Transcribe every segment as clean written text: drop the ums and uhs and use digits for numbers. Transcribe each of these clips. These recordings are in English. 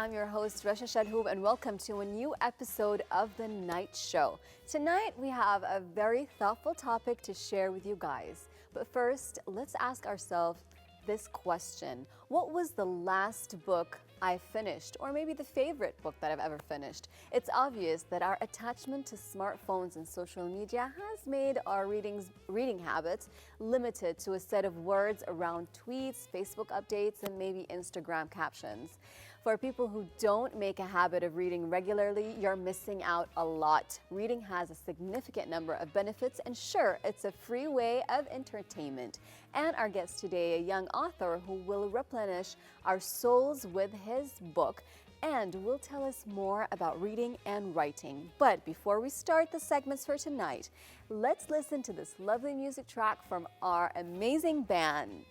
I'm your host, Rasha Shadhub, and welcome to a new episode of The Night Show. Tonight, we have a very thoughtful topic to share with you guys. But first, let's ask ourselves this question. What was the last book I finished, or maybe the favorite book that I've ever finished? It's obvious that our attachment to smartphones and social media has made our reading habits limited to a set of words around tweets, Facebook updates, and maybe Instagram captions. For people who don't make a habit of reading regularly, you're missing out a lot. Reading has a significant number of benefits, and sure, it's a free way of entertainment. And our guest today, a young author who will replenish our souls with his book and will tell us more about reading and writing. But before we start the segments for tonight, let's listen to this lovely music track from our amazing band.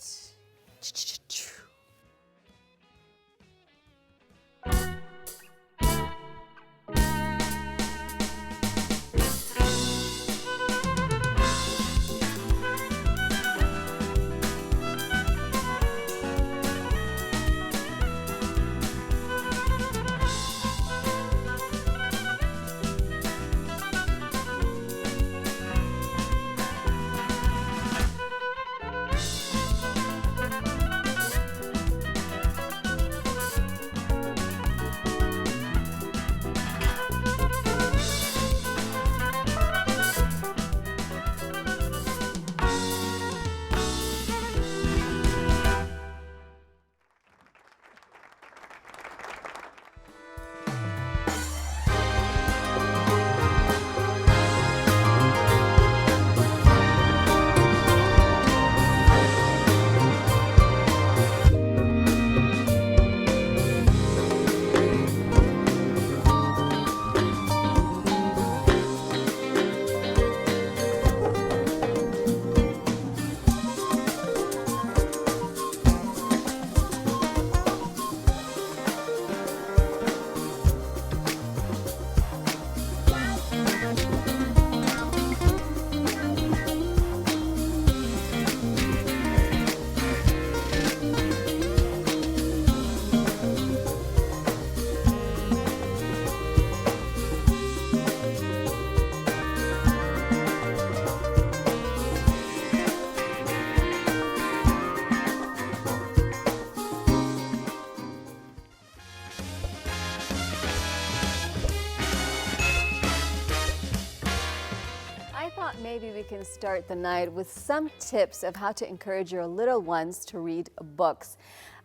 Maybe we can start the night with some tips of how to encourage your little ones to read books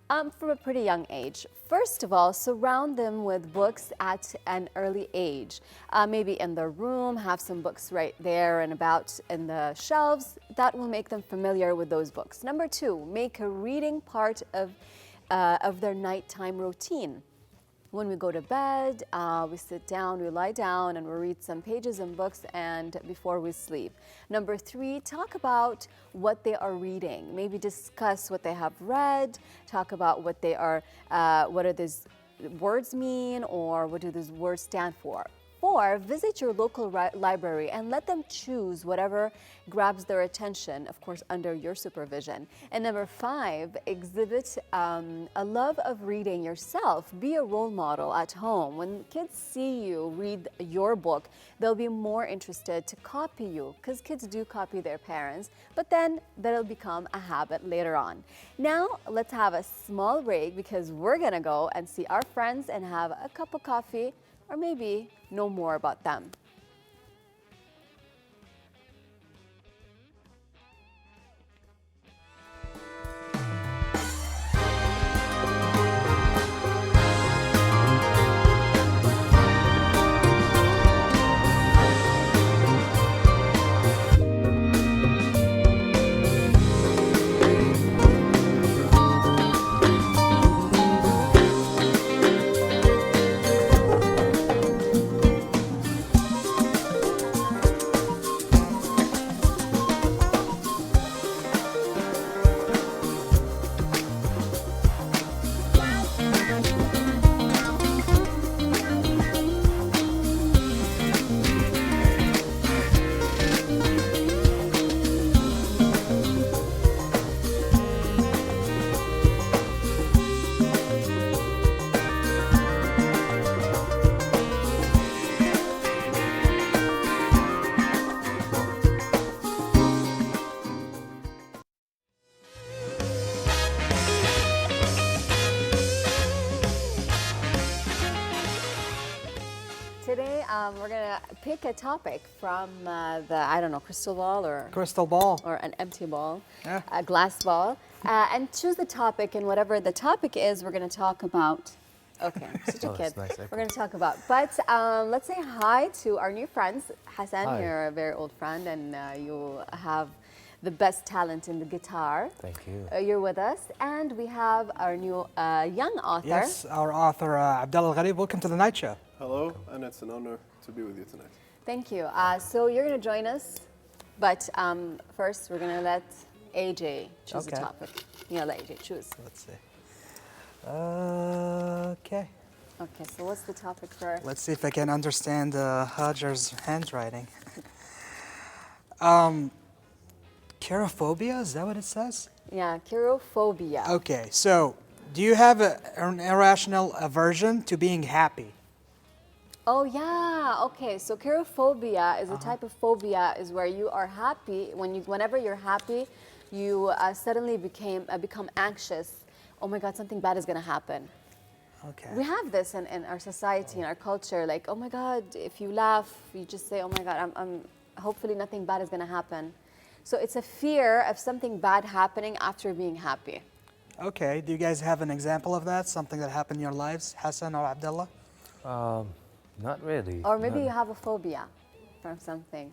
from a pretty young age. First of all, surround them with books at an early age. Maybe in their room, have some books right there and about in the shelves. That will make them familiar with those books. Number two, make a reading part of their nighttime routine. When we go to bed, we sit down, we lie down, and we read some pages in books and before we sleep. Number three, talk about what they are reading. Maybe discuss what they have read, talk about what do these words mean, or what do these words stand for. Four, visit your local library and let them choose whatever grabs their attention, of course, under your supervision. And number five, exhibit a love of reading yourself. Be a role model at home. When kids see you read your book, they'll be more interested to copy you, because kids do copy their parents, but then that'll become a habit later on. Now, let's have a small break, because we're gonna go and see our friends and have a cup of coffee, or maybe know more about them. we're gonna pick a topic from I don't know, crystal ball Crystal ball. or an empty ball, Yeah. a glass ball, and choose the topic. And whatever the topic is, we're gonna talk about. Okay, I'm such a Oh, kid. that's nice. We're gonna talk about. But let's say hi to our new friends. Hassan, Hi. you're a very old friend, and you have the best talent in the guitar. Thank you. You're with us, and we have our new young author. Yes, our author, Abdallah Al-Gharib. Welcome to the night show. Hello, and it's an honor to be with you tonight. Thank you. So you're going to join us, but first we're going to let AJ choose the Okay. topic. Yeah, let AJ choose. Let's see. Okay. Okay, so what's the topic for? Let's see if I can understand Hajar's handwriting. Cherophobia, is that what it says? Yeah, cherophobia. Okay, so do you have an irrational aversion to being happy? Oh yeah. Okay, so cherophobia is a type of phobia is where you are happy whenever you're happy, you suddenly become anxious. Oh my God, something bad is going to happen. Okay. We have this in our society, in our culture. Like, oh my God, if you laugh, you just say, oh my God, I'm hopefully nothing bad is going to happen. So it's a fear of something bad happening after being happy. Okay, do you guys have an example of that? Something that happened in your lives, Hassan or Abdullah? Not really. Or maybe Not- you have a phobia from something.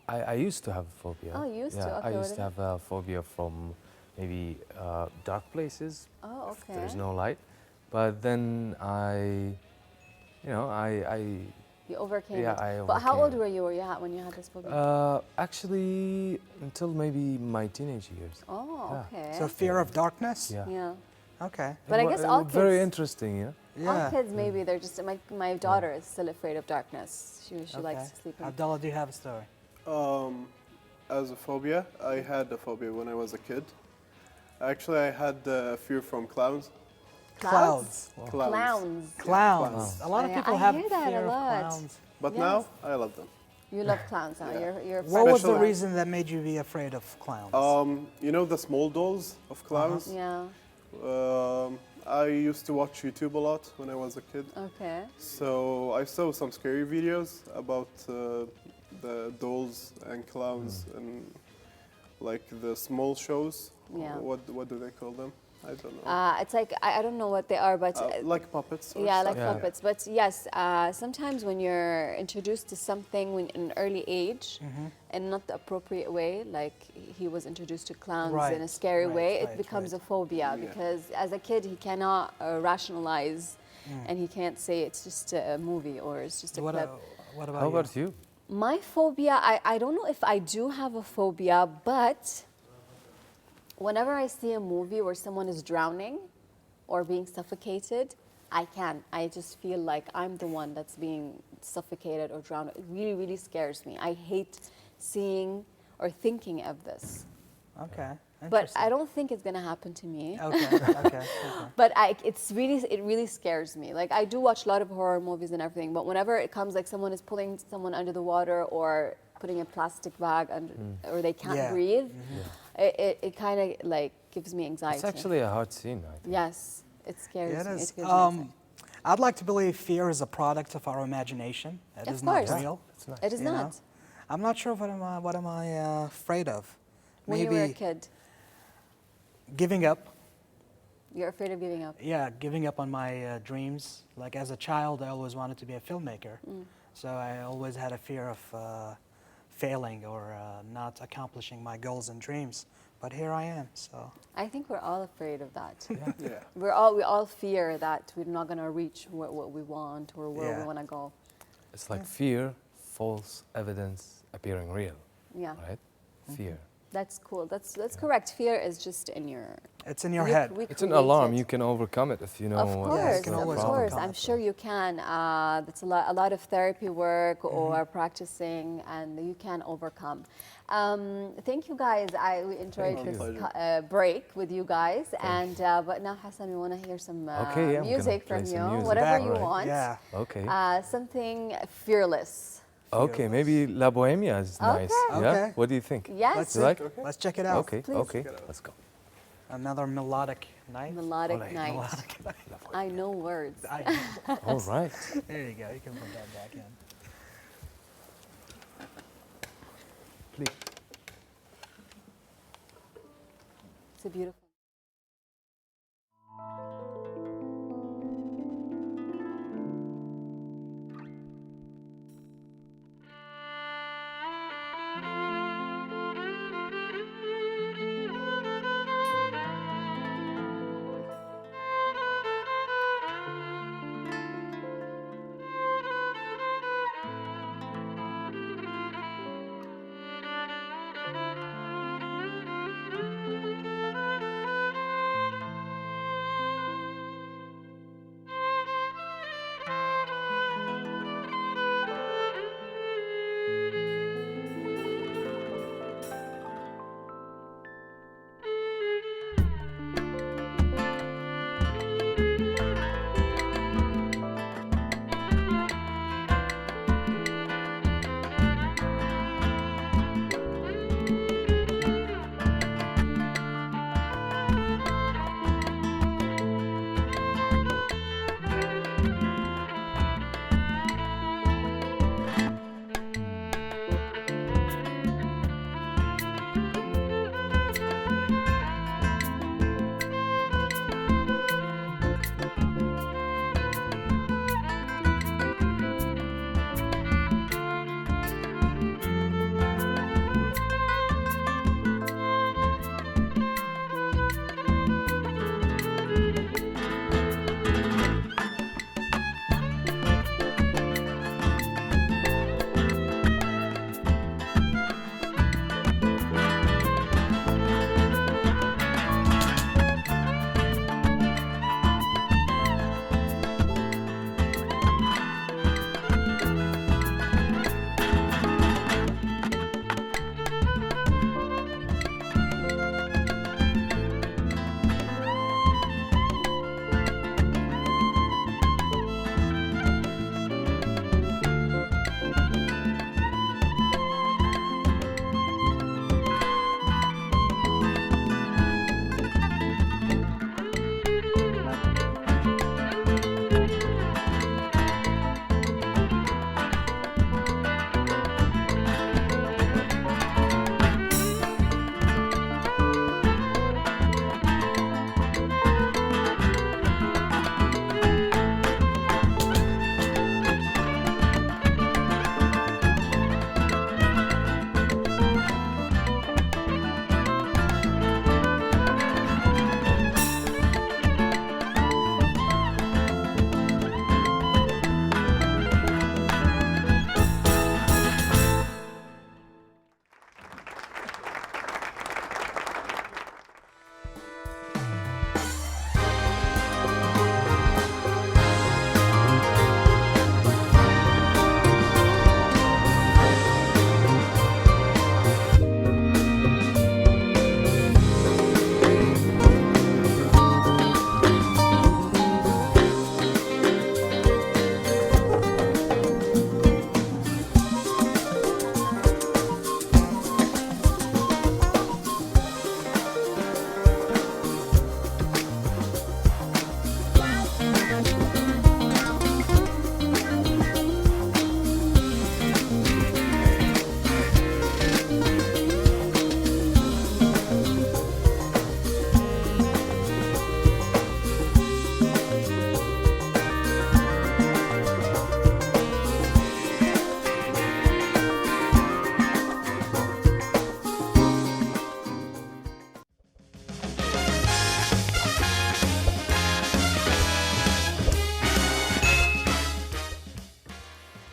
I used to have a phobia. Oh, you used to? Yeah, Okay, I what used is to it? have a phobia from maybe dark places. Oh, if okay. There's no light. But then I You overcame Yeah, it. I But how old overcame it. were you when you had this phobia? actually until maybe my teenage years. Oh, yeah. okay. So fear of darkness? Yeah. Yeah. Okay. But I It wa- guess it all was very kids- interesting, yeah. Yeah. All kids maybe they're just my daughter is still afraid of darkness. She Okay. likes to sleep in. Abdullah, do you have a story? As a phobia, I had a phobia when I was a kid. Actually, I had fear from clowns. Clouds. Clowns. Clowns. A lot of Yeah, people I have hear that a fear of lot. clowns. But Yes. now, I love them. You love clowns, huh? Yeah. You're What was the Especially- reason that made you be afraid of clowns? You know the small dolls of clowns? Yeah. I used to watch YouTube a lot when I was a kid. Okay. So I saw some scary videos about the dolls and clowns and like the small shows. Yeah. What do they call them? I don't know. It's like I don't know what they are, but Like puppets. Or yeah, stuff. like puppets. But yes, sometimes when you're introduced to something in an early age, in not the appropriate way, like he was introduced to clowns Right, in a scary right, way, right, it becomes right. a phobia Yeah. because as a kid he cannot rationalize, and he can't say it's just a movie or it's just a what, clip. what about How you? about you? My phobia, I don't know if I do have a phobia, but whenever I see a movie where someone is drowning or being suffocated, I just feel like I'm the one that's being suffocated or drowned. It really, really scares me. I hate seeing or thinking of this. Okay. But I interesting. don't think it's gonna happen to me. Okay, okay. But it really scares me. Like I do watch a lot of horror movies and everything, but whenever it comes like someone is pulling someone under the water or putting a plastic bag under, or they can't Yeah. breathe, it kind of like gives me anxiety. It's actually a hard scene, I think. Yes, it scares Yeah, it me. is. gives me anxiety. I'd like to believe fear is a product of our imagination. It Of is not course. real. It's nice. It is you know? not. I'm not sure what am I afraid of. When you were a kid, giving up. you're afraid of giving up. Yeah, giving up on my dreams. Like as a child, I always wanted to be a filmmaker. So I always had a fear of failing or not accomplishing my goals and dreams. But here I am. So I think we're all afraid of that. Yeah. we all fear that we're not gonna reach what we want or where we Yeah. want to go. It's like fear, false evidence appearing real, Yeah, right? Fear. that's cool. That's correct. Fear is just in your. it's in your we- head. we It's an create alarm. it. You can overcome it if you know Of what course, you can the always of problem course. overcome I'm it, sure you can. That's a lot of therapy work or practicing, and you can overcome. Thank you guys. We enjoyed Thank this you. break with you guys, and but now Hassan, we want to hear some Okay, yeah, I'm gonna music play from some you, music. whatever Back- you Alright. want. Yeah. Okay. Something fearless. Okay, maybe La Bohemia is nice. Okay. Yeah? Okay. What do you think? Yes. Let's You like? Okay. Let's check it out. Okay, Please. okay. Check it out. Let's go. Another melodic night. Melodic Olay. night. Melodic night. I know words. All right. There you go. You can put that back in. Please. It's a beautiful.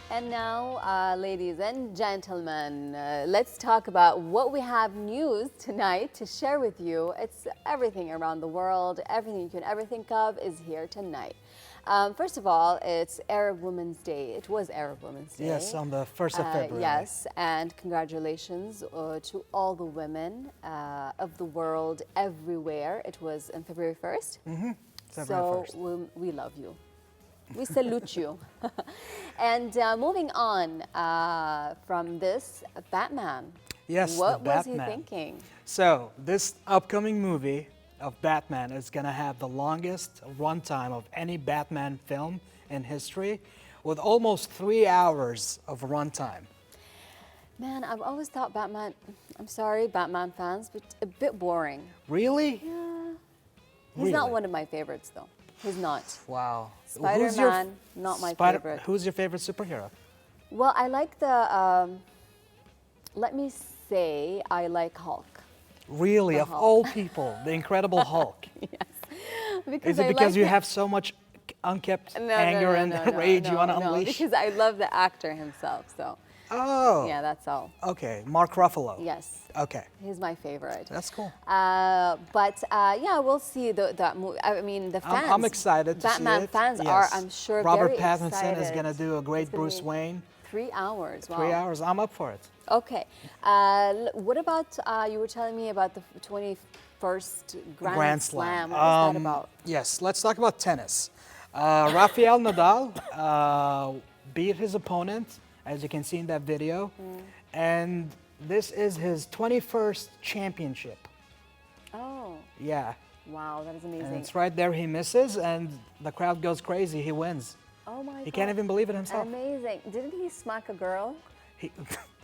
And now, ladies and gentlemen, let's talk about what we have news tonight to share with you. It's everything around the world, everything you can ever think of is here tonight. First of all, it's Arab Women's Day. It was Arab Women's Day. Yes, on the 1st of February. Yes, and congratulations to all the women of the world everywhere. It was on February 1st. Mm-hmm. So we love you. We salute you. And moving on from this, Batman. Yes, What the was Batman. he thinking? So this upcoming movie of Batman is going to have the longest runtime of any Batman film in history, with almost 3 hours of runtime. Man, I've always thought Batman, I'm sorry, Batman fans, but a bit boring. Really? Yeah. He's not Really? one of my favorites, though. He's not. Wow. Spider-Man, not my favorite. Who's your favorite superhero? Well, I like the, let me say, I like Hulk. Really, The of Hulk. all people, the Incredible Hulk. Because Is it I because like you the- have so much unkept No, no, anger no, and no, no, rage you no, want to no, unleash? because I love the actor himself, so Oh. yeah, that's all. Okay, Mark Ruffalo. Yes, Okay, he's my favorite. that's cool. But yeah, we'll see that movie. I mean, the fans. I'm excited to Batman see it. fans Yes. are, I'm sure, Robert very Pattinson excited. is going to do a great It's gonna Bruce be Wayne. 3 hours. Wow. 3 hours. I'm up for it. Okay. What about you were telling me about the 21st Grand Slam? What was that about? Yes, let's talk about tennis. Rafael Nadal beat his opponent, as you can see in that video, and this is his 21st championship. Oh, Yeah, wow, that is and amazing. it's right there. He misses, and the crowd goes crazy. He wins. Oh my God. He can't even believe it himself. Amazing. Didn't he smack a girl He,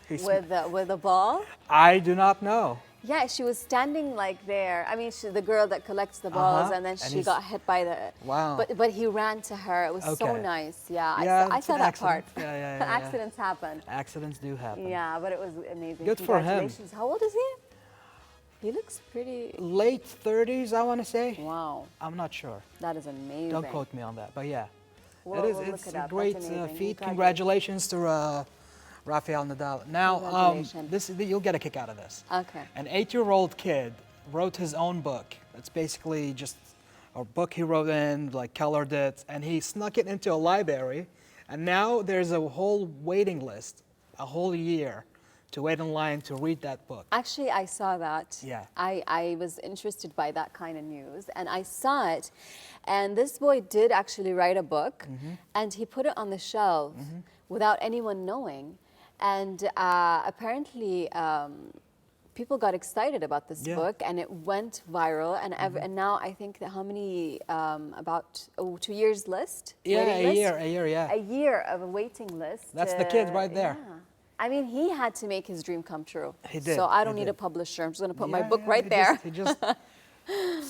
he's- with a ball? I do not know. Yeah, she was standing like there. I mean, the girl that collects the balls, Uh-huh. and then And she he's- got hit by the. Wow. But he ran to her. It was so Okay. nice. Yeah, Yeah, I it's saw an that part. accident. Yeah. Accidents happen. Accidents do happen. Yeah, but it was amazing. Good for him. Congratulations. How old is he? He looks pretty. Late 30s, I want to say. Wow, I'm not sure. that is amazing. Don't quote me on that, but yeah. We'll It's look it a up. great That's amazing. feat. Congratulations. Congratulations to Rafael Nadal. Now, Congratulations. you'll get a kick out of this. Okay. An 8-year-old kid wrote his own book. It's basically just a book he wrote in, like colored it, and he snuck it into a library. And now there's a whole waiting list, a whole year, to wait in line to read that book. Actually, I saw that. Yeah. I was interested by that kind of news, and I saw it. And this boy did actually write a book, Mm-hmm. and he put it on the shelf without anyone knowing. And apparently, people got excited about this Yeah. book, and it went viral. And and now I think that how many about 2 years list? Yeah, waiting a list? year, yeah. A year of a waiting list. That's the kid right there. Yeah. I mean, he had to make his dream come true. He did, So I he don't need did. a publisher. I'm just going to put my Yeah, book yeah, right he there. He just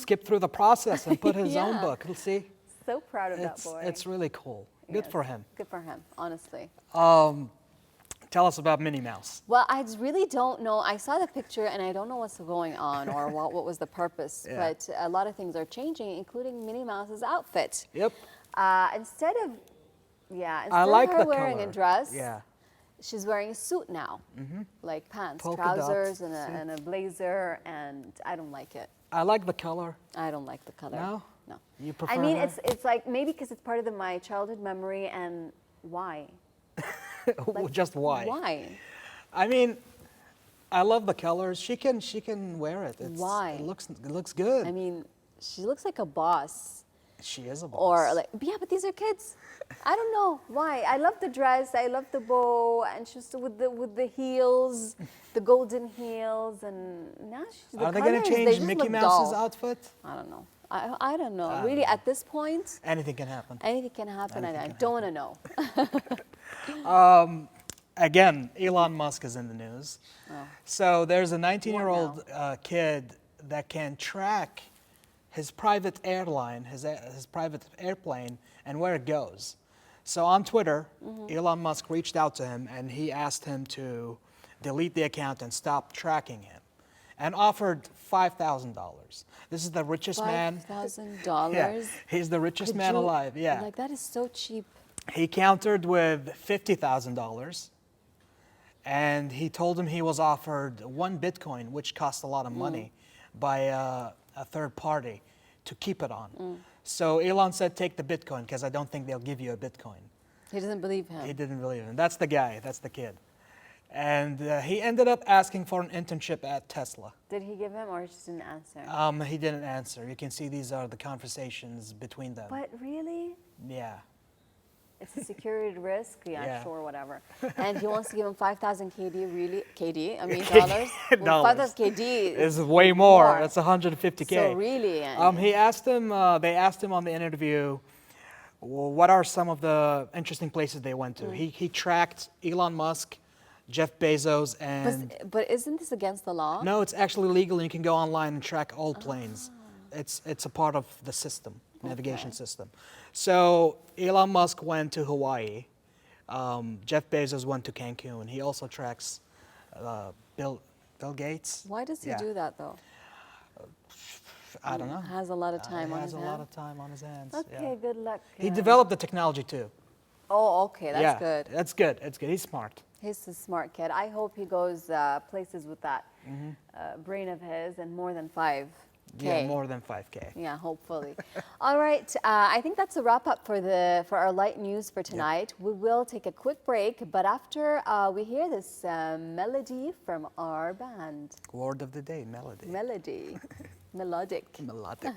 skipped through the process and put his own Yeah. book. You'll see. So proud of that boy. It's really cool. Good Yes. for him. Good for him, honestly. Tell us about Minnie Mouse. Well, I really don't know. I saw the picture and I don't know what's going on or what was the purpose. Yeah. But a lot of things are changing, including Minnie Mouse's outfit. Yep. Instead of, instead I like of her the wearing color. a dress, Yeah. she's wearing a suit now, like pants, Polka dot trousers, suit. and a blazer, and I don't like it. I like the color. I don't like the color. No? No. You prefer I mean, her? it's like maybe because it's part of my childhood memory, and why? Just why? Why? I mean, I love the colors. She can wear it. Why? It looks good. I mean, she looks like a boss, she is a boss. or like but these are kids. I don't know why. I love the dress. I love the bow, and she's with the heels, the golden heels, and now she's. The Are they going colors, to they change just Mickey look Mouse's dull. outfit? I don't know. I don't know. Really, at this point, Anything can happen. anything can happen, and I Anything can don't want to know. Again, Elon Musk is in the news. Oh. So there's a 19-year-old kid that can track his private airline, his private airplane, and where it goes. So on Twitter, Elon Musk reached out to him and he asked him to delete the account and stop tracking him, and offered $5,000. This is the richest man. $5,000. Yeah, he's the richest Could man you- alive. Yeah. Like that is so cheap. He countered with $50,000, and he told him he was offered 1 Bitcoin, which cost a lot of money, by a third party to keep it on. So Elon said, take the Bitcoin, because I don't think they'll give you a Bitcoin. He doesn't believe him. He didn't believe him. That's the guy, that's the kid. And he ended up asking for an internship at Tesla. Did he give him, or he just didn't answer? He didn't answer. You can see these are the conversations between them. But really, Yeah. It's a security risk. Yeah, Yeah. sure, whatever. And he wants to give him 5,000 KD. Really, KD? I mean dollars. Well, Dollars. 5,000 KD It's way more. That's 150K. So really, He asked him. They asked him on the interview, well, what are some of the interesting places they went to? He tracked Elon Musk, Jeff Bezos, and but isn't this against the law? no, it's actually legal, and you can go online and track all planes. It's a part of the system, navigation Okay. system. So Elon Musk went to Hawaii. Jeff Bezos went to Cancun. He also tracks Bill Gates. Why does he Yeah. do that though? I don't know. Has a lot of time he on has his a lot hands. of time on his hands. Okay, yeah. good luck. He developed the technology too. Oh, okay, that's yeah, good. That's good. It's good. He's smart. He's a smart kid. I hope he goes places with that brain of his and more than 5K. Yeah, more than 5K. Yeah, hopefully. All right, I think that's a wrap up for our light news for tonight. We will take a quick break, but after we hear this melody from our band. Word of the day, melody. Melody. Melodic. Melodic.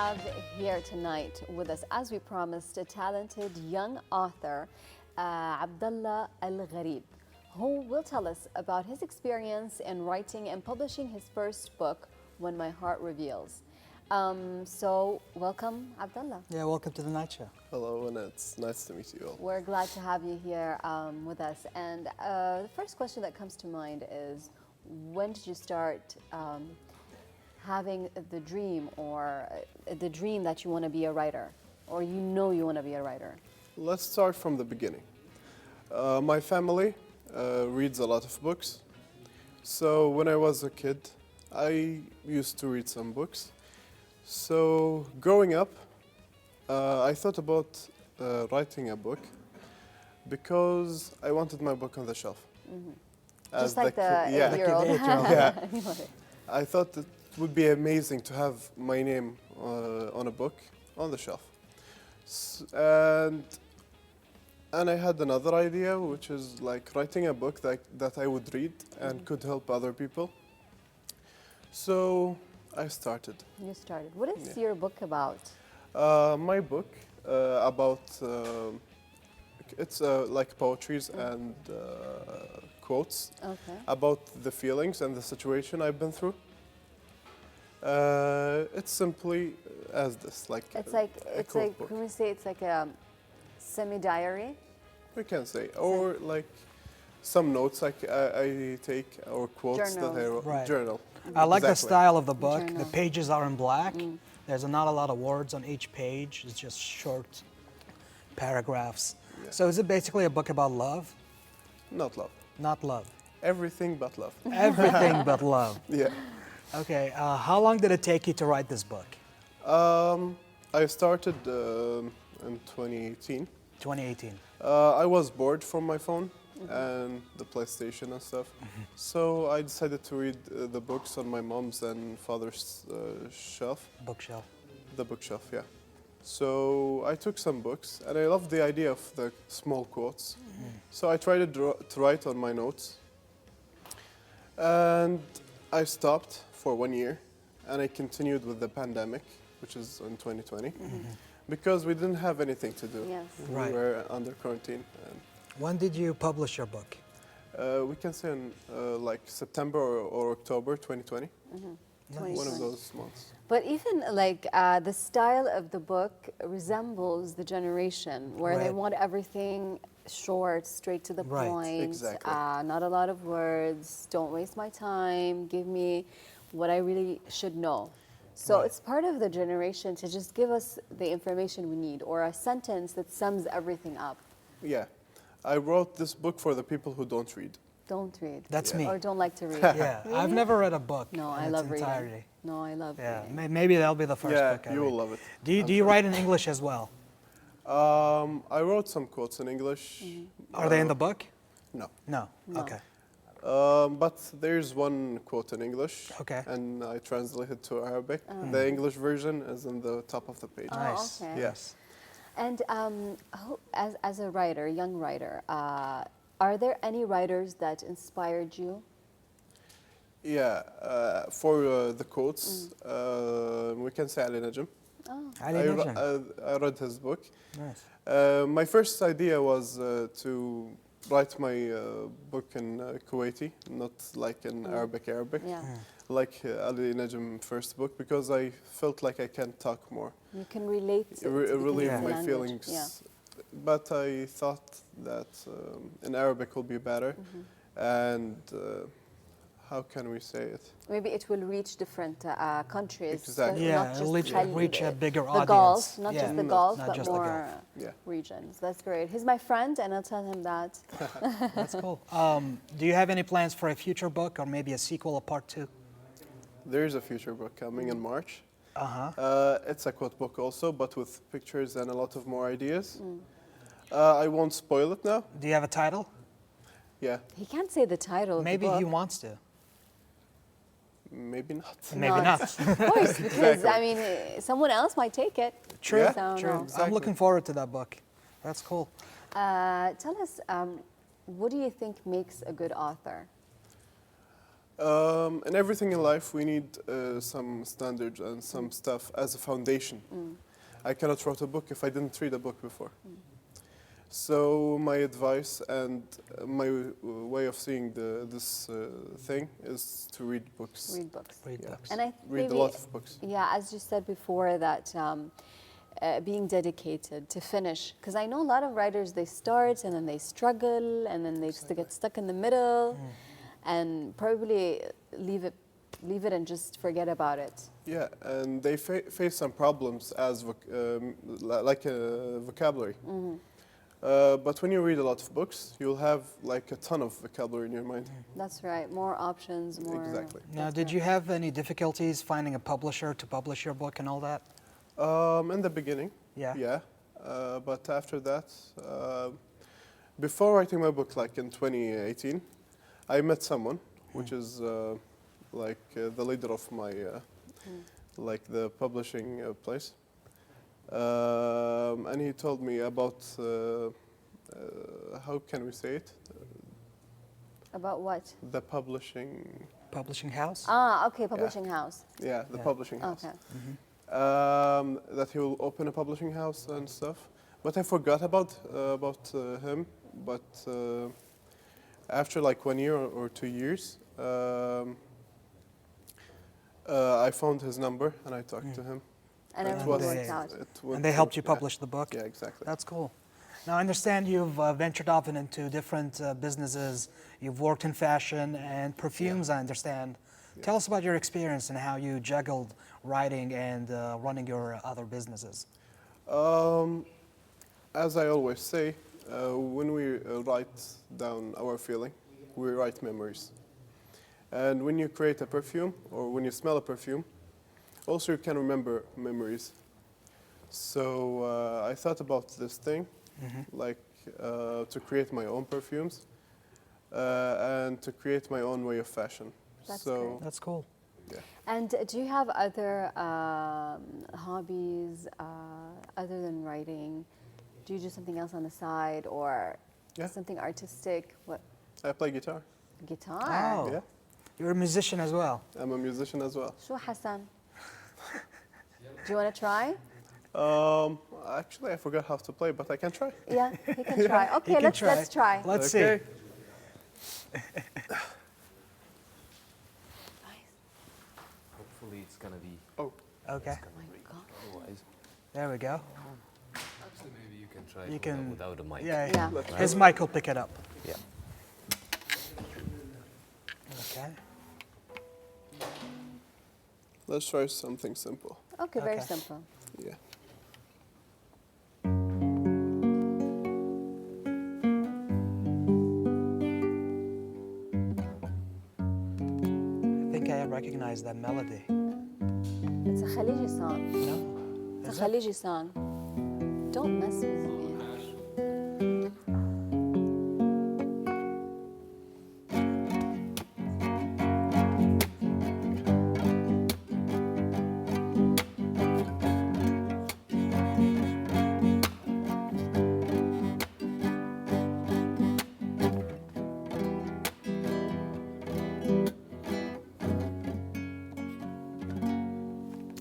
have here tonight with us, as we promised, a talented young author, Abdallah Al Gharib, who will tell us about his experience in writing and publishing his first book, When My Heart Reveals. So, welcome, Abdallah. Yeah, welcome to the night show. Hello, and it's nice to meet you all. We're glad to have you here with us. And the first question that comes to mind is, when did you start having the dream, or the dream that you want to be a writer, or you know you want to be a writer? Let's start from the beginning. My family reads a lot of books. So when I was a kid, I used to read some books. So growing up, I thought about writing a book because I wanted my book on the shelf. Just like the yeah. 8-year-old. Yeah. I thought it would be amazing to have my name on a book on the shelf. And I had another idea, which is like writing a book that I would read and could help other people. So I started. You started. What is Yeah. your book about? My book about it's like poetries and quotes Okay. about the feelings and the situation I've been through. It's simply as this, like It's like a quote book, can we say it's like a semi-diary? we can say, or like some notes I take, or quotes that I wrote. Right. Journal. I like the Exactly. style of the book. Journal. The pages are in black. There's not a lot of words on each page. It's just short paragraphs. Yeah. So is it basically a book about love? Not love. Not love. Everything but love. Everything but love. Yeah. Okay, how long did it take you to write this book? I started in 2018. 2018. I was bored from my phone and the PlayStation and stuff. So I decided to read the books on my mom's and father's shelf, Bookshelf. the bookshelf, yeah. So I took some books and I loved the idea of the small quotes. So I tried to write on my notes. And I stopped for 1 year and I continued with the pandemic, which is in 2020, because we didn't have anything to do. Yes. Right. We were under quarantine. And When did you publish your book? we can say in like September or October 2020, one of those months. But even like the style of the book resembles the generation where they Right. want everything short, straight to the Right. point, Exactly. not a lot of words, don't waste my time, give me what I really should know. So Right. it's part of the generation to just give us the information we need, or a sentence that sums everything up. Yeah, I wrote this book for the people who don't read. Don't read. That's me. Or don't like to read. Yeah, I've Really? never read a book No, in I its love reading. entirety. No, I love Yeah, reading. maybe that'll be the first Yeah, book I you read. will love it. Do you write in English as well? I wrote some quotes in English. Are they in the book? No. No. No. Okay. But there's one quote in English. Okay. And I translated to Arabic. The English version is in the top of the page. Oh, Nice. okay. Yes. And as a writer, young writer, are there any writers that inspired you? Yeah, for the quotes, we can say Ali Najm. Ali Najm. I read his book. Nice. My first idea was to write my book in Kuwaiti, not like in Arabic. Yeah. Like Ali Najm first book, because I felt like I can talk more, You can relate to because relieve it's a my language. feelings. Yeah. But I thought that in Arabic will be better, and how can we say it? Maybe it will reach different countries. so Exactly. Yeah, not it'll just reach a bigger the audience. Gulf, not Yeah. just the Not- Gulf, not but just the more Gulf. Yeah. regions. That's great. He's my friend, and I'll tell him that. That's cool. Do you have any plans for a future book or maybe a sequel, a part 2? There is a future book coming in March. Uh-huh. It's a quote book also, but with pictures and a lot of more ideas. I won't spoil it now. Do you have a title? Yeah, He can't say the title. Maybe of the he book. wants to. maybe not. Maybe not. Of course, because Exactly. I mean, someone else might take it. True, Yeah, So, true. no. I'm Exactly. looking forward to that book. That's cool. Tell us, what do you think makes a good author? In everything in life, we need some standards and some stuff as a foundation. I cannot write a book if I didn't read a book before. So my advice and my way of seeing this thing is to read books. Read books. Read Yeah. books. And I Read a maybe- lot of books. Yeah, as you said before, that being dedicated to finish. Because I know a lot of writers, they start and then they struggle and then they just get stuck in the middle and probably leave it and just forget about it. Yeah, and they face some problems as like vocabulary. But when you read a lot of books, you'll have like a ton of vocabulary in your mind. That's right. More options, more. Exactly. Now, That's did right. you have any difficulties finding a publisher to publish your book and all that? In the beginning, Yeah. yeah. But after that, before writing my book, like in 2018, I met someone, which is like the leader of my, like the publishing place. And he told me about, how can we say it? About what? The publishing, Publishing house? Ah, okay, publishing house. yeah, the Yeah. publishing house. Okay. That he will open a publishing house and stuff. But I forgot about him. But after like 1 year or 2 years, I found his number and I talked to him. And And everything they- worked out. And they helped you yeah. publish the book? Yeah, exactly. That's cool. Now, I understand you've ventured off into different businesses. You've worked in fashion and perfumes, I understand. Tell us about your experience and how you juggled writing and running your other businesses. As I always say, when we write down our feeling, we write memories. And when you create a perfume or when you smell a perfume, also you can remember memories. So I thought about this thing, like to create my own perfumes and to create my own way of fashion. That's so great. That's cool. yeah. And do you have other hobbies other than writing? Do you do something else on the side or Yeah. something artistic? What, I play guitar. guitar? Oh. Yeah. You're a musician as well. I'm a musician as well. Sure, Hassan. Do you want to try? Actually, I forgot how to play, but I can try. Yeah, he can try. Okay, can let's try. Let's Okay. see. Hopefully it's gonna be Oh, Okay, Oh my God. otherwise. there we go. Actually, maybe you can try You can, without a mic. yeah, Yeah. let's try. his mic will pick it up. Yeah. Okay. Let's try something simple. Okay, very Okay. simple. Yeah. I think I recognize that melody. It's a Khaliji song. No? It's Is a it? Khaliji song. Don't mess with me.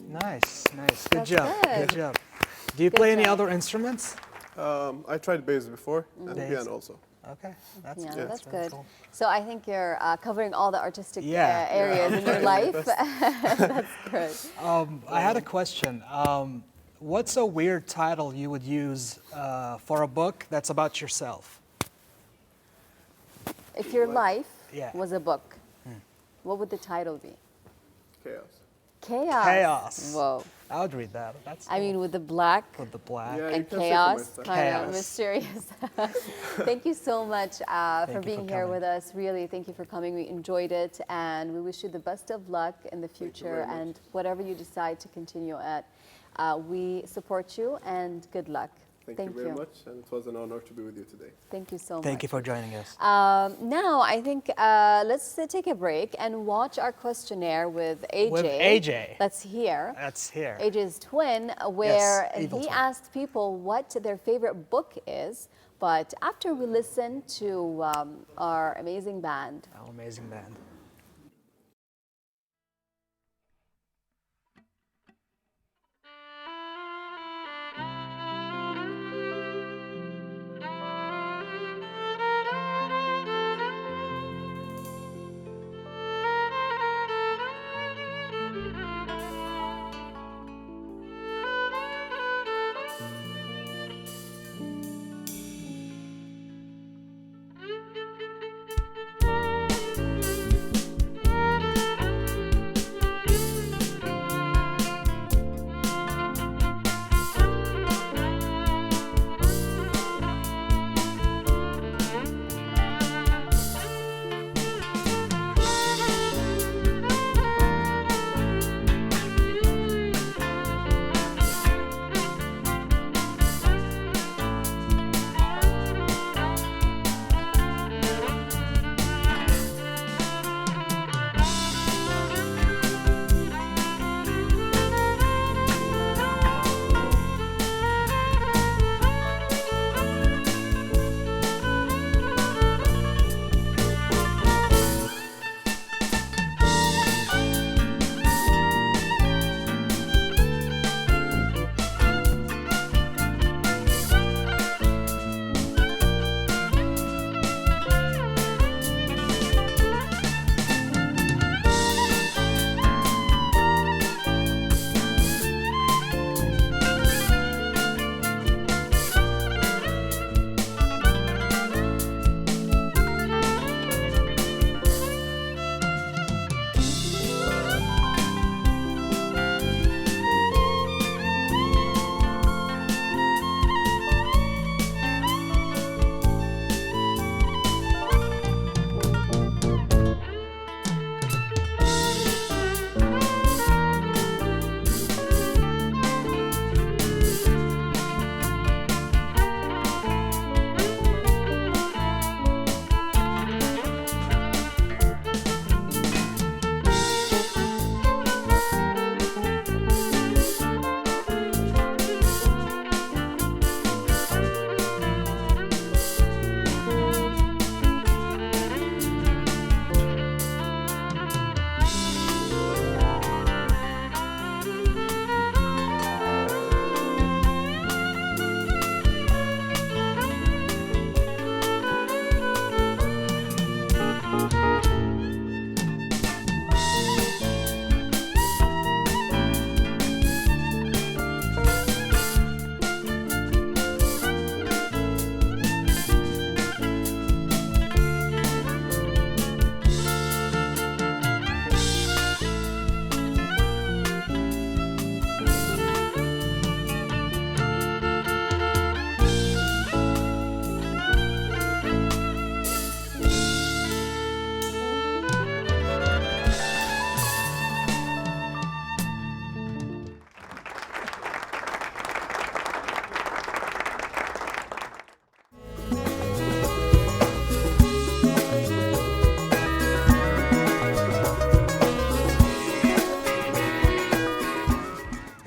Nice, nice. Good That's job. good. Good job. Do you Good play any job. other instruments? I tried bass before and Bass. piano also. Okay, that's Yeah, good. that's very good. cool. So I think you're covering all the artistic Yeah. areas in your life. That's good. I had a question. What's a weird title you would use for a book that's about yourself? If your life Yeah. was a book, what would the title be? Chaos. Chaos. Chaos. Whoa. I would read that. That's I mean, with the black with the black. Yeah. you and can say for chaos, myself. kind of Chaos. mysterious. Thank you so much for you for being here coming. with us. Really, thank you for coming. We enjoyed it, and we wish you the best of luck in the future very much. and whatever you decide to continue at. We support you, and good luck. Thank you very much, and it was an honor to be with you today. Thank you so much. Thank you for joining us. Now, I think let's take a break and watch our questionnaire with AJ. With AJ. That's here. That's here. AJ's twin, where evil he twin. asked people what their favorite book is. But after we listen to our amazing band, Our amazing band.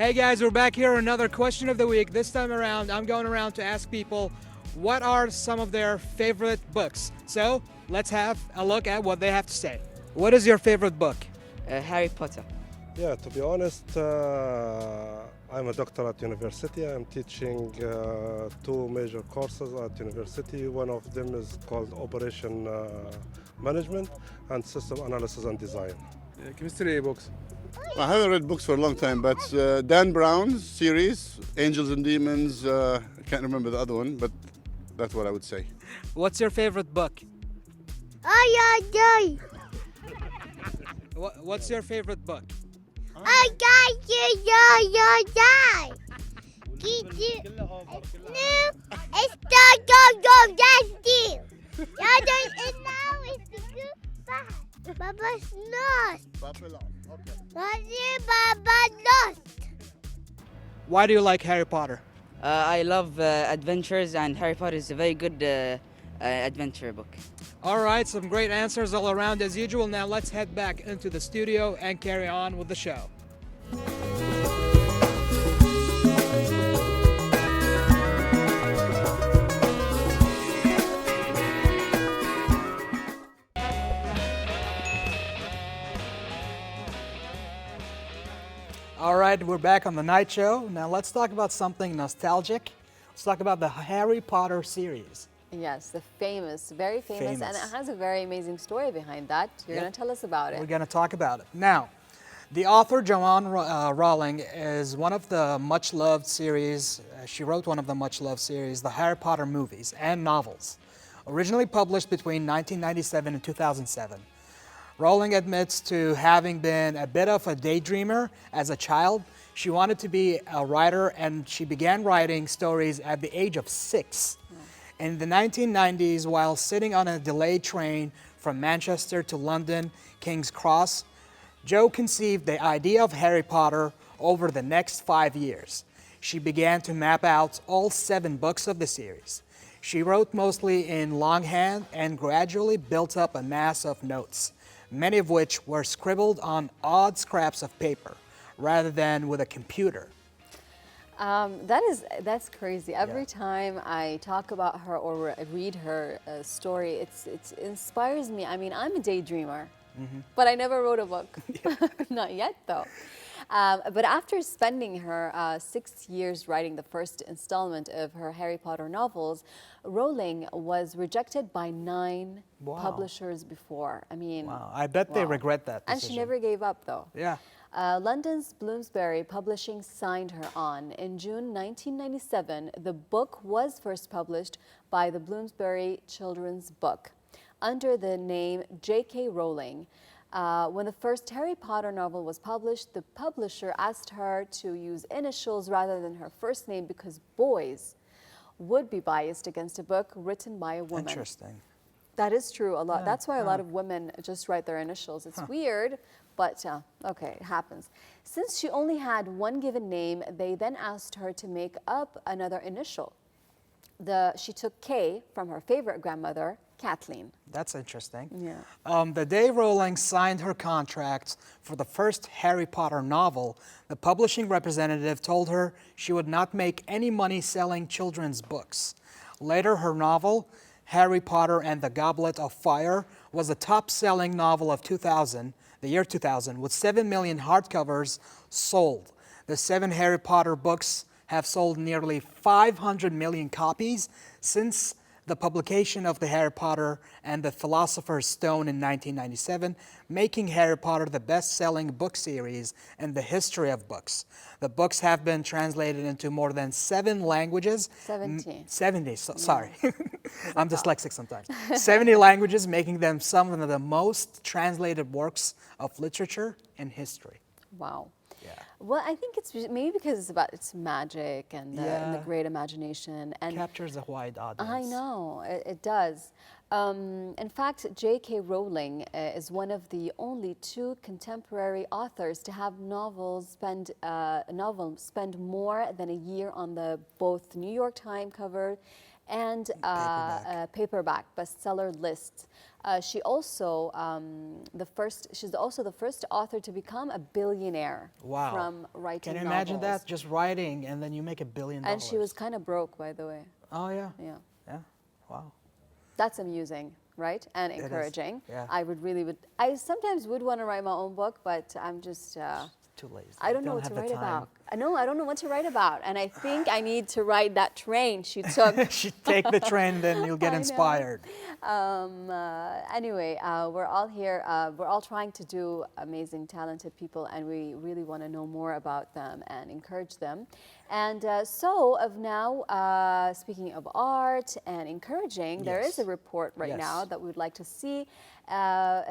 Hey guys, we're back here. Another question of the week. This time around, I'm going around to ask people what are some of their favorite books. So let's have a look at what they have to say. What is your favorite book? Harry Potter. Yeah, to be honest, I'm a doctor at university. I'm teaching two major courses at university. One of them is called Operation Management and System Analysis and Design. Chemistry books. I haven't read books for a long time, but Dan Brown's series, Angels and Demons, I can't remember the other one, but that's what I would say. What's your favorite book? Ay, ay, ay. What's your favorite book? Ay, ay, ay, ay, ay, ay. Gidi. No, está yo, desti. Ya don't know it's the Baba's lost. Babylon, okay. Baba lost. Why do you like Harry Potter? I love adventures, and Harry Potter is a very good adventure book. All right, some great answers all around as usual. Now let's head back into the studio and carry on with the show. All right, we're back on the night show. Now let's talk about something nostalgic. Let's talk about the Harry Potter series. Yes, the famous, very famous, and Famous. it has a very amazing story behind that. You're Yep. going to tell us about We're it. going to talk about it. Now, the author, Joanne Rowling, is one of the much-loved series. She wrote one of the much-loved series, the Harry Potter movies and novels, originally published between 1997 and 2007. Rowling admits to having been a bit of a daydreamer as a child. She wanted to be a writer, and she began writing stories at the age of 6. In the 1990s, while sitting on a delayed train from Manchester to London, King's Cross, Jo conceived the idea of Harry Potter over the next 5 years. She began to map out all 7 books of the series. She wrote mostly in longhand and gradually built up a mass of notes, many of which were scribbled on odd scraps of paper rather than with a computer. That's crazy. Every time I talk about her or read her story, it inspires me. I mean, I'm a daydreamer, but I never wrote a book. Not yet, though. But after spending her 6 years writing the first installment of her Harry Potter novels, Rowling was rejected by 9 Wow. publishers before. I mean, Wow, I bet they wow. regret that And decision. she never gave up, though. Yeah. London's Bloomsbury Publishing signed her on. In June 1997, the book was first published by the Bloomsbury Children's Book under the name J.K. Rowling. When the first Harry Potter novel was published, the publisher asked her to use initials rather than her first name because boys would be biased against a book written by a woman. Interesting. That is true a lot. That's why a lot of women just write their initials. It's weird, but okay, it happens. Since she only had one given name, they then asked her to make up another initial. She took K from her favorite grandmother, Kathleen. That's interesting. Yeah. The day Rowling signed her contract for the first Harry Potter novel, the publishing representative told her she would not make any money selling children's books. Later, her novel, Harry Potter and the Goblet of Fire, was a top-selling novel of the year 2000, with 7 million hardcovers sold. The 7 Harry Potter books have sold nearly 500 million copies since the publication of the Harry Potter and the Philosopher's Stone in 1997, making Harry Potter the best-selling book series in the history of books. The books have been translated into more than 7 languages. 70. 70, sorry. I'm dyslexic sometimes. 70 languages, making them some of the most translated works of literature in history. Wow. Yeah. Well, I think it's maybe because it's magic and the great imagination and Captures a wide audience. I know, it does. In fact, J.K. Rowling is one of the only 2 contemporary authors to have a novel spend more than a year on the both New York Times cover and a paperback bestseller list. She's also the first author to become a billionaire Wow. from writing Can you imagine novels. that? Just writing and then you make $1 billion. And she was kind of broke, by the way. Oh, yeah. Yeah. Yeah. Wow. That's amusing, right? And is, encouraging. yeah. I sometimes would want to write my own book, but I'm just, Too lazy. I don't know what have to the write time. about. I don't know what to write about. And I think I need to write that train she took. Take the train, then you'll get I know. inspired. Anyway, we're all here. We're all trying to do amazing, talented people, and we really want to know more about them and encourage them. And speaking of art and encouraging, there is Yes. a report right Yes. now that we'd like to see.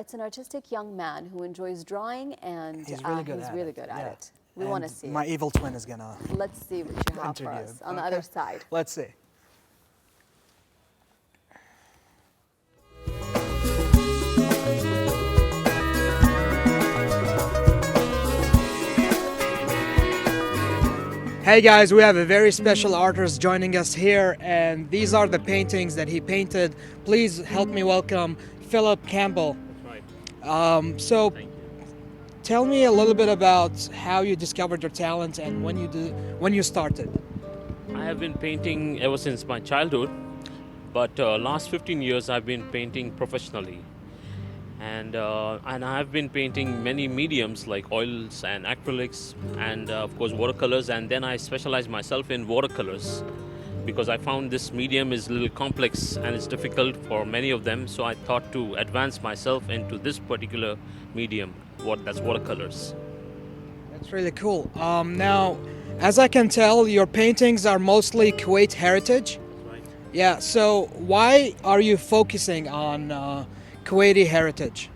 It's an artistic young man who enjoys drawing, and He's really good at it. at Yeah. it. We want to And see my it. evil twin is gonna Let's see what you have for interview us him. on the Okay. other side. Let's see. Hey guys, we have a very special artist joining us here, and these are the paintings that he painted. Please help me welcome Philip Campbell. So, tell me a little bit about how you discovered your talent and when you started. I have been painting ever since my childhood, but last 15 years I've been painting professionally. And I've been painting many mediums like oils and acrylics and of course watercolors, and then I specialized myself in watercolors because I found this medium is a little complex and it's difficult for many of them, so I thought to advance myself into this particular medium, that's watercolors. That's really cool. Now, as I can tell, your paintings are mostly Kuwait heritage. Right. Yeah, so why are you focusing on Kuwaiti heritage?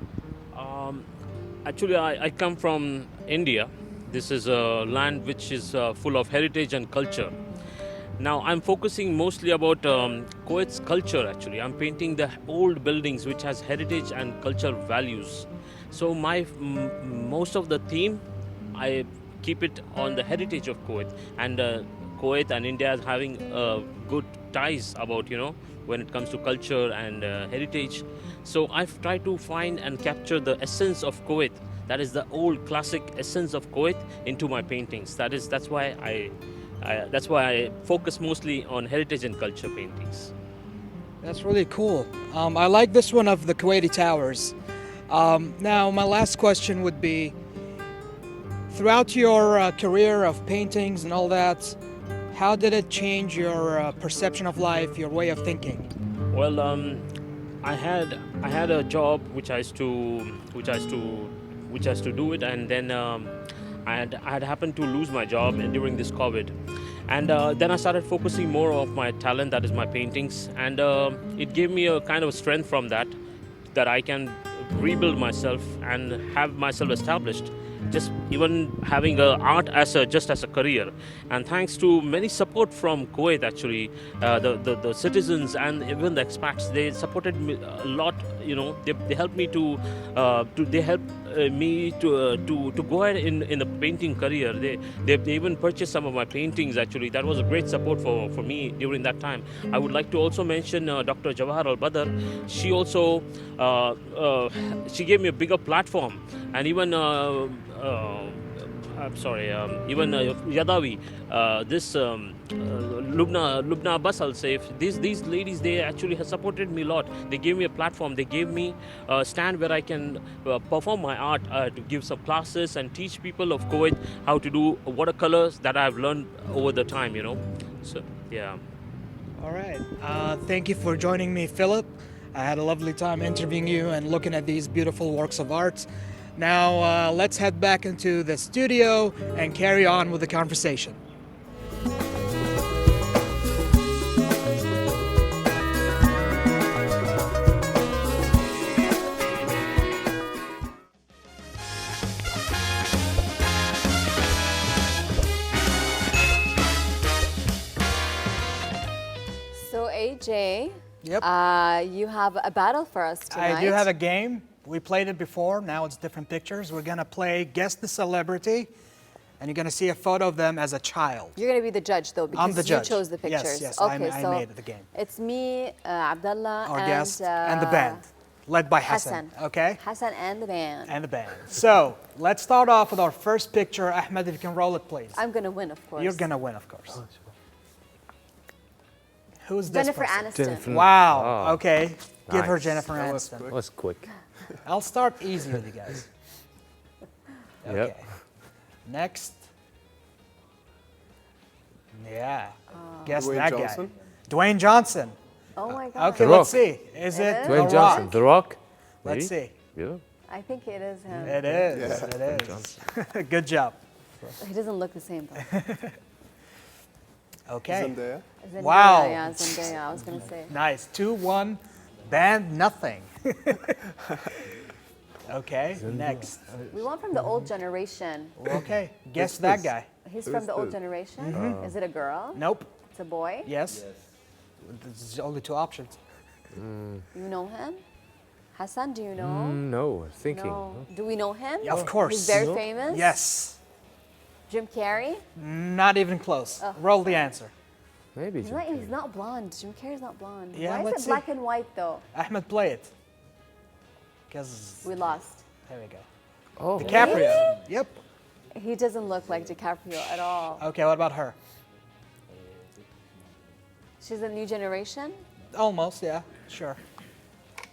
Actually, I come from India. This is a land which is full of heritage and culture. Now, I'm focusing mostly about Kuwait's culture, actually. I'm painting the old buildings which has heritage and cultural values. So most of the theme, I keep it on the heritage of Kuwait. And Kuwait and India is having good ties about, when it comes to culture and heritage. So I've tried to find and capture the essence of Kuwait. That is the old classic essence of Kuwait into my paintings. That's why I focus mostly on heritage and culture paintings. That's really cool. I like this one of the Kuwaiti towers. Now, my last question would be, throughout your career of paintings and all that, how did it change your perception of life, your way of thinking? Well, I had a job which I used to do it, and then I had happened to lose my job during this COVID, and then I started focusing more of my talent, that is my paintings, and it gave me a kind of strength from that I can rebuild myself and have myself established. Just even having art as a career, and thanks to many support from Kuwait, actually, the citizens and even the expats, they supported me a lot. They helped me to go ahead in the painting career. They even purchased some of my paintings. Actually, that was a great support for me during that time. I would like to also mention Dr. Jawahar Al Badr. She also she gave me a bigger platform, and even even Yadawi, Lubna Abbas, I'll say, these ladies, they actually have supported me a lot. They gave me a platform. They gave me a stand where I can perform my art, to give some classes and teach people of Kuwait how to do watercolors that I've learned over the time, So, yeah. All right. Thank you for joining me, Philip. I had a lovely time interviewing you and looking at these beautiful works of art. Now, let's head back into the studio and carry on with the conversation. So AJ, Yep. you have a battle for us tonight. I do have a game. We played it before. Now it's different pictures. We're going to play Guess the Celebrity. and you're going to see a photo of them as a child. You're going to be the judge, though, because I'm the judge. you chose the Yes, pictures. yes, Okay, I so made the game. it's me, Abdullah, Our and guest and the band, led by Hassan. Okay? Hassan and the band. And the band. So let's start off with our first picture. Ahmed, if you can roll it, please. I'm going to win, of course. You're going to win, of course. Who's this Jennifer person? Aniston. Jennifer. Wow. Oh, Okay. Give her nice. Jennifer That was Aniston. quick. Was quick. I'll start easy with you guys. Okay. Yep. Next. Yeah. Guess Dwayne that Johnson? guy. Dwayne Johnson. Oh, my God. Okay, The let's Rock. see. Is it is? The Dwayne Johnson. Rock? The Rock. Let's Maybe? see. Yeah. I think it is him. It is. It is. Good job. He doesn't look the same, though. Okay. Zendaya. Zendaya, Wow. Yeah, Zendaya, I was going to say. Nice. 2-1. Band nothing. Okay. Next. We want from the old generation. Okay. Guess that guy. He's from the old generation. Is it a girl? Nope. It's a boy? Yes. There's only two options. You know him? Hassan, do you know? No, thinking. No. Do we know him? Of course. He's very No. famous? Yes. Jim Carrey? Not even close. Roll the answer. Maybe. He's not blonde. Jim Carrey's not blonde. Yeah, Why let's is see. it black and white, though? Ahmed, play it. Because We lost. there we go. Oh, DiCaprio. Yep. He doesn't look like DiCaprio at all. Okay, what about her? She's a new generation? Almost, yeah. Sure.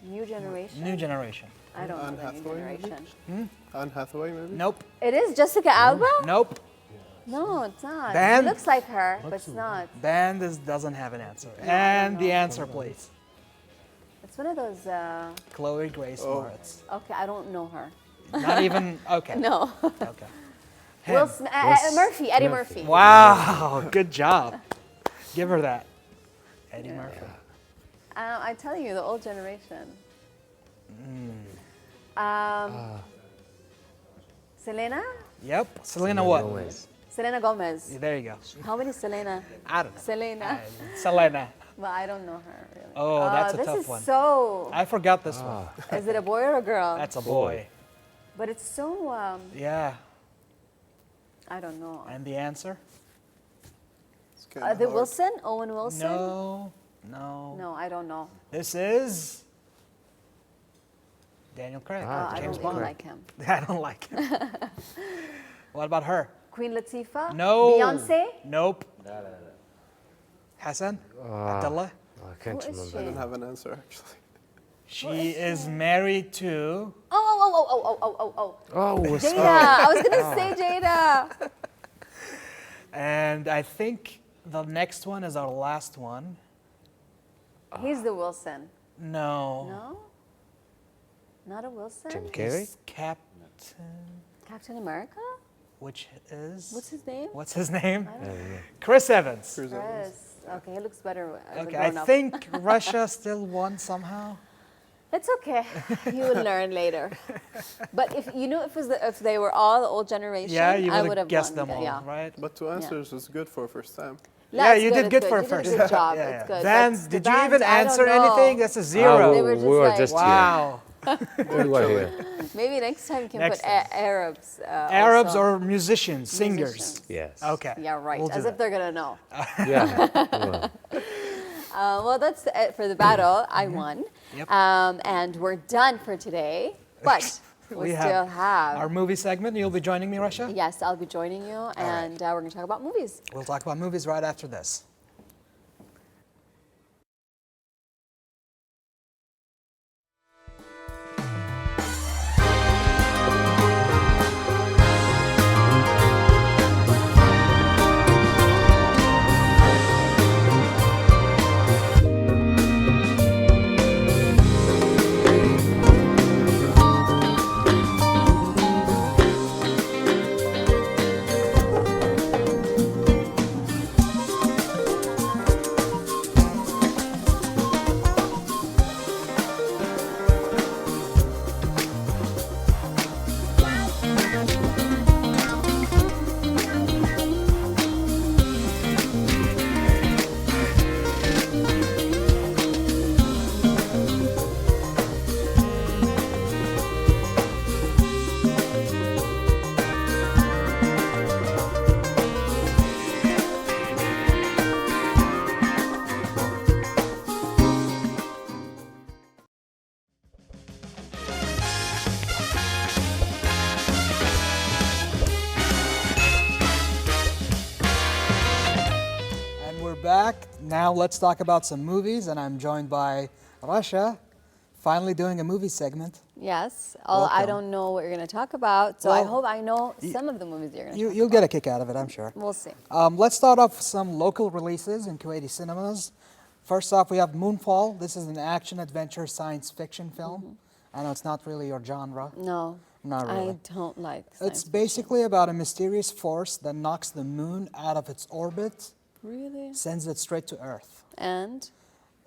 New generation? New generation. I don't know Anne the new Hathaway, maybe? generation. Anne Hathaway, maybe? Nope. It is Jessica Alba? Nope. No, it's not. Band? He looks like her, but it's not. Band doesn't have an answer. And the answer, please. It's one of those. Chloe Grace Moritz. Okay, I don't know her. Not even, okay. No. Okay. Will Him. Murphy, Eddie Murphy. Wow, good job. Give her that. Eddie Murphy. I tell you, the old generation. Selena? Yep. Selena what? Gomez. Selena Gomez. There you go. How many Selena? I don't know. Selena. Selena. But I don't know her really. Oh, that's a this tough is one. so. I forgot this one. Is it a boy or a girl? That's a boy. But it's so. Yeah. I don't know. And the answer? It's kinda The hard. Wilson? Owen Wilson? No. No. No, I don't know. This is Daniel Craig. I James don't Bond. even like him. I don't like him. What about her? Queen Latifah? No. Beyonce? Nope. Hassan? Abdullah? I can't Who is remember. I don't have an answer, actually. She is married to. Oh. Oh, Jada. I was going to say Jada. And I think the next one is our last one. He's the Wilson. No. No? Not a Wilson? Jim Carrey? It's Captain. Captain America? Which is. What's his name? What's his name? Chris Evans. Chris Evans. Chris. Okay, he looks better as Okay, a I grown-up. think Russia still won somehow. It's okay. You will learn later. But if you know, if they were all the old generation, Yeah, you I would would have guessed won. them all, Yeah. right? But two answers is good for first time. Yeah, That's you did it's good for a You first. did a good job. Yeah, It's yeah. good. Then, But the did you band, even I don't answer know. anything? That's a zero. They were just we were like- just Wow. here. We were here. Maybe next time you can Next put time. Arabs. Arabs also. or musicians, singers. Musicians. Yes. Okay. Yeah, right. We'll do As if that. they're gonna know. Yeah. Well, Well, that's it for the battle. I won. Yep. And we're done for today. But we still have. our movie segment. You'll be joining me, Russia? Yes, I'll be joining you, and we're going to talk about movies. We'll talk about movies right after this. back. Now let's talk about some movies, and I'm joined by Rasha, finally doing a movie segment. Yes. I Welcome. don't know what you're going to talk about, so I Well, hope I know some of the movies you're going to talk You'll get a kick out of it, I'm sure. We'll see. Let's start off with some local releases in Kuwaiti cinemas. First off, we have Moonfall. This is an action adventure science fiction film. I know it's not really your genre. No. Not really. I don't like It's science basically about a mysterious force that knocks the moon out of its orbit, fiction. Really? sends it straight to Earth. And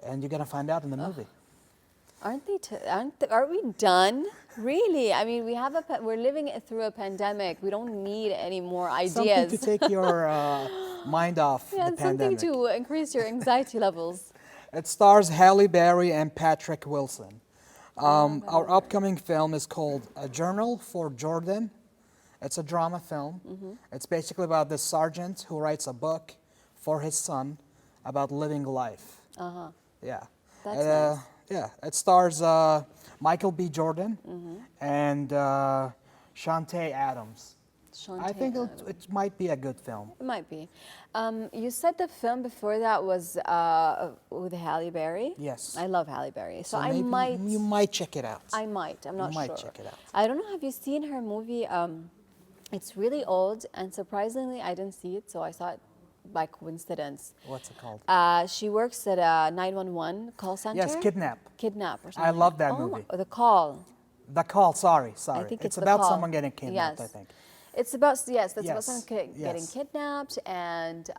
And you're going to find out in the movie. are we done? Really? I mean, we're living through a pandemic. We don't need any more Something ideas. to take your mind off Yeah, the something pandemic. to increase your anxiety levels. It stars Halle Berry and Patrick Wilson. Our upcoming film is called A Journal for Jordan. It's a drama film. It's basically about this sergeant who writes a book for his son about living life. Yeah. That's nice. Yeah. It stars Michael B. Jordan and Shantae Adams. I think it might be a good film. It might be. You said the film before that was with Halle Berry. Yes. I love Halle Berry, so I maybe might. You might check it out. I might. I'm not You sure. might check it out. I don't know. Have you seen her movie? It's really old, and surprisingly, I didn't see it, so I saw it by coincidence. What's it called? She works at a 911 call center. Yes, Kidnap. Kidnap or something. I love that Oh, movie. The Call. The Call, sorry. I think it's the about Call. someone getting kidnapped, I Yes. think. It's about that's about Yes, someone getting yes. kidnapped, and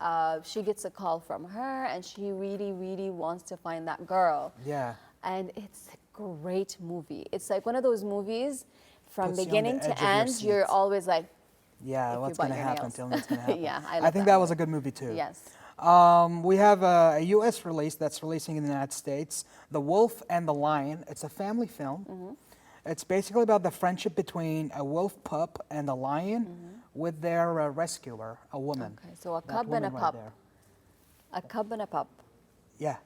she gets a call from her, and she really, really wants to find that girl. Yeah. And it's a great movie. It's like one of those movies from Puts you on the beginning edge of to your end. You're seat. always like, Yeah, If what's you going to bite your happen? nails. Tell me what's going to happen. Yeah, I I love think that that was a movie. good movie too. yes. We have a U.S. release that's releasing in the United States, The Wolf and the Lion. It's a family film. It's basically about the friendship between a wolf pup and a lion with their rescuer, a woman. Okay, so a That cub and a woman right pup. there. A cub and a pup. Yeah.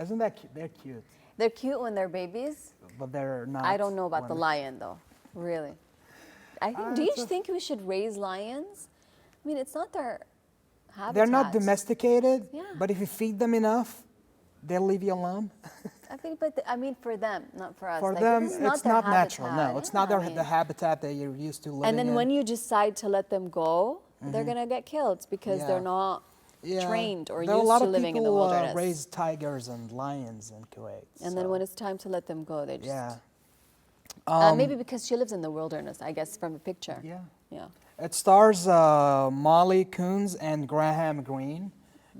Isn't that cute? They're cute, They're cute when they're babies. but they're not. I don't know about the when- lion though. Really. I think. Do you think we should raise lions? I mean, it's not their habitat. They're not domesticated, Yeah. but if you feed them enough, they'll leave you alone. I think, but I mean, for them, not for us. For Like, them, this is it's their not natural. habitat. No, it's Yeah, not I the mean- habitat that you're used to living And then in. when you decide to let them go, they're gonna get killed because Yeah. they're not Yeah. trained or There are used a lot to of living in the people, wilderness. raise tigers and lions in Kuwait. And then when it's time to let them go, they just yeah, maybe because she lives in the wilderness, I guess, from the picture. yeah. Yeah. It stars Molly Coons and Graham Greene,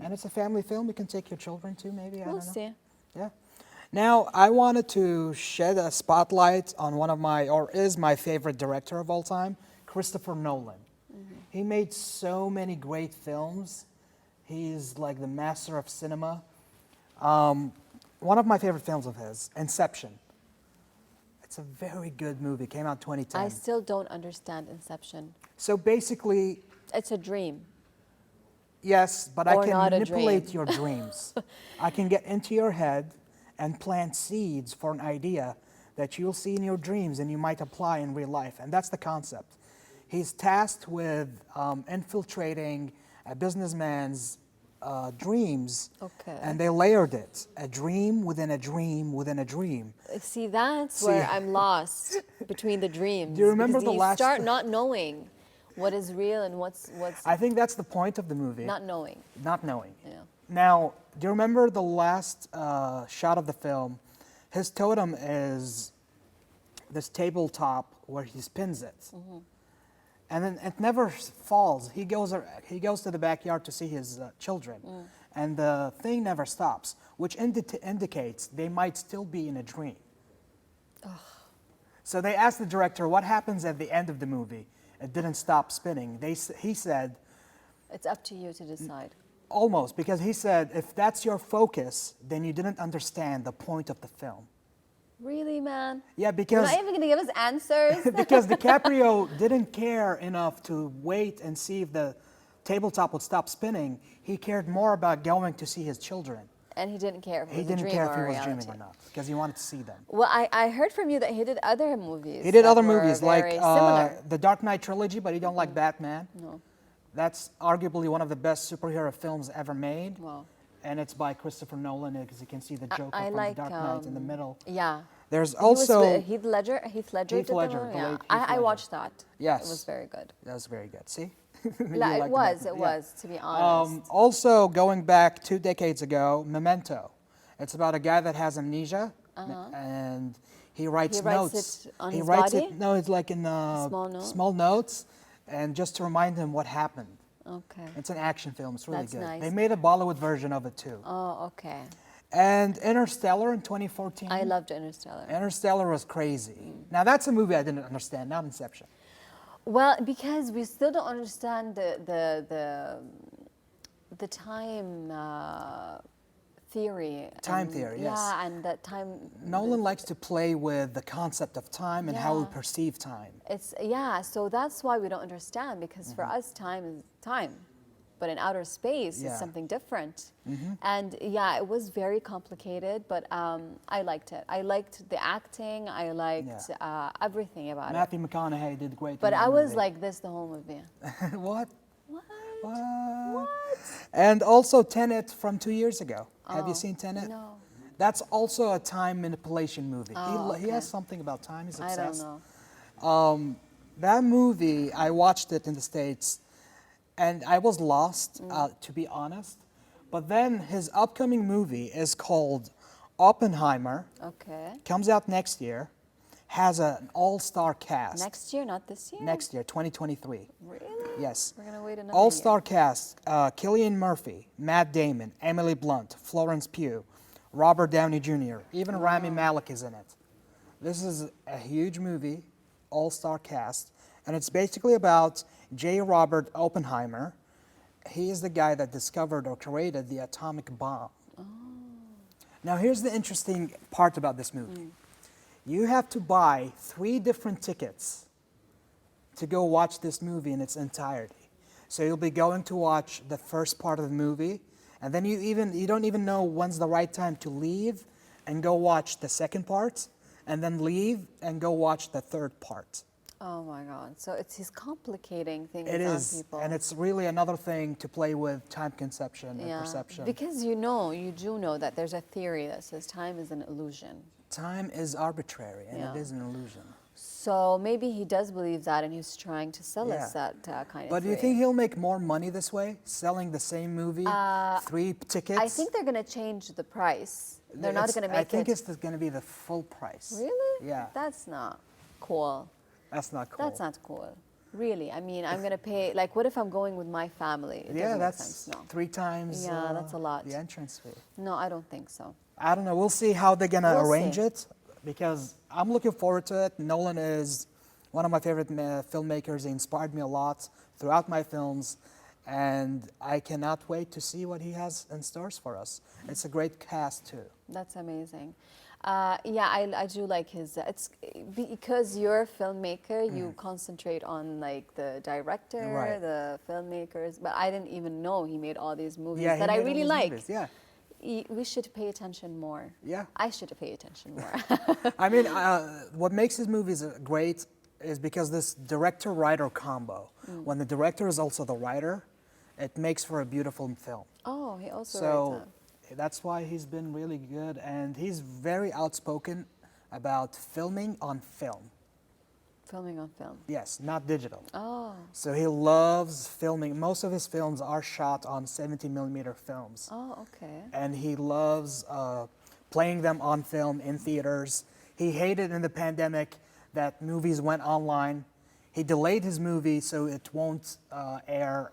and it's a family film. You can take your children to, maybe. I We'll don't know. see. Yeah. Now, I wanted to shed a spotlight on one of my favorite director of all time, Christopher Nolan. He made so many great films. He's like the master of cinema. One of my favorite films of his, Inception. It's a very good movie. Came out 2010. I still don't understand Inception. So basically, It's a dream. yes, but Or I can not a manipulate dream. your dreams. I can get into your head and plant seeds for an idea that you'll see in your dreams and you might apply in real life. And that's the concept. He's tasked with infiltrating a businessman's dreams, Okay. and they layered it, a dream within a dream within a dream. See, that's See- where I'm lost between the dreams. Do you remember because the you last- start not knowing what is real and what's I think that's the point of the movie, not knowing. not knowing. Yeah. Now, do you remember the last shot of the film? His totem is this tabletop where he spins it. And then it never falls. He goes to the backyard to see his children. And the thing never stops, which indicates they might still be in a dream. So they asked the director, what happens at the end of the movie? It didn't stop spinning. He said, It's up to you to decide. almost, because he said, if that's your focus, then you didn't understand the point of the film. Really, man? Yeah, You're because not even going to give us answers? because DiCaprio didn't care enough to wait and see if the tabletop would stop spinning. He cared more about going to see his children. And he didn't care if it He was a didn't dream care or if he a was reality. dreaming or not, because he wanted to see them. Well, I heard from you that he did other movies. He did that other were movies like very similar. the Dark Knight trilogy, but he don't like Batman. No. That's arguably one of the best superhero films ever made. Wow. And it's by Christopher Nolan, because you can see the Joker I from like, The Dark Knight in the middle. Yeah. There's He was also with Heath Ledger. Heath Ledger. Heath did the Ledger, one? the Yeah. late Heath I Ledger. watched that. Yes. It was very good. that was very good. See, You Yeah, liked it was. better. It Yeah. was. To be honest. Also, going back 2 decades ago, Memento. It's about a guy that has amnesia, and he writes He writes notes. it on he his writes body? it. No, it's like in Small note? notes, and just to remind him what happened. Okay. It's an action film. It's really That's good. nice. They made a Bollywood version of it too. Oh, okay. And Interstellar in 2014. I loved Interstellar. Interstellar was crazy. Now that's a movie I didn't understand, not Inception. Well, because we still don't understand the time theory. Time and- theory, yes. Yeah, and that time. Nolan likes to play with the concept of time and how we Yeah. perceive time. It's so that's why we don't understand, because for us time is time, but in outer space Yeah. it's something different. And yeah, it was very complicated, but I liked it. I liked the acting. I liked everything about it. Matthew McConaughey did great. But in that I was movie. like this the whole movie. What? What? What? And also Tenet from 2 years ago. Have you seen Tenet? No, That's also a time manipulation movie. Oh, He okay. has something about time. He's I obsessed. don't know. That movie, I watched it in the States, and I was lost, to be honest. But then his upcoming movie is called Oppenheimer, Okay. comes out next year, has an all-star cast. Next year, not this year. Next year, 2023. Really? Yes. We're gonna wait another All-star cast, Cillian Murphy, Matt Damon, Emily Blunt, Florence Pugh, Robert Downey Jr., even Rami Malek is in it. This is a huge movie, all-star cast, and it's basically about J. Robert Oppenheimer. He is the guy that discovered or created the atomic bomb. Now here's the interesting part about this movie. You have to buy 3 different tickets to go watch this movie in its entirety. So you'll be going to watch the first part of the movie, and then you don't even know when's the right time to leave and go watch the second part, and then leave and go watch the third part. Oh my God! So he's complicating things It on is, people. and it's really another thing to play with time conception and perception. Because you do know that there's a theory that says time is an illusion. Time is arbitrary, and Yeah. it is an illusion. So maybe he does believe that, and he's trying to sell us Yeah. that kind of. But do you theory. think he'll make more money this way, selling the same movie, 3 tickets? I think they're going to change the price. They're not going to make I think it. it's going to be the full price. Really? Yeah. That's not cool. That's not cool. That's not cool. Really? I mean, I'm going to pay. Like, what if I'm going with my family? It Yeah, doesn't make that's sense. No. 3 times. Yeah, that's a lot. The entrance fee. No, I don't think so. I don't know. We'll see how they're gonna We'll arrange see. it, because I'm looking forward to it. Nolan is one of my favorite filmmakers. He inspired me a lot throughout my films, and I cannot wait to see what he has in stores for us. It's a great cast too. That's amazing. Yeah, I do like his. It's because you're a filmmaker. You concentrate on like the director, Right. the filmmakers. But I didn't even know he made all these movies Yeah, he that I made all really these like. movies, Yeah, We should pay attention more. yeah. I should pay attention more. I mean, what makes his movies great is because this director-writer combo. When the director is also the writer, it makes for a beautiful film. Oh, he also So writes that's why he's been really good, and he's very outspoken about filming on film. filming on film. Yes, not digital. Oh, So he loves filming. Most of his films are shot on 70 millimeter films, oh, okay. and he loves playing them on film in theaters. He hated in the pandemic that movies went online. He delayed his movie so it won't air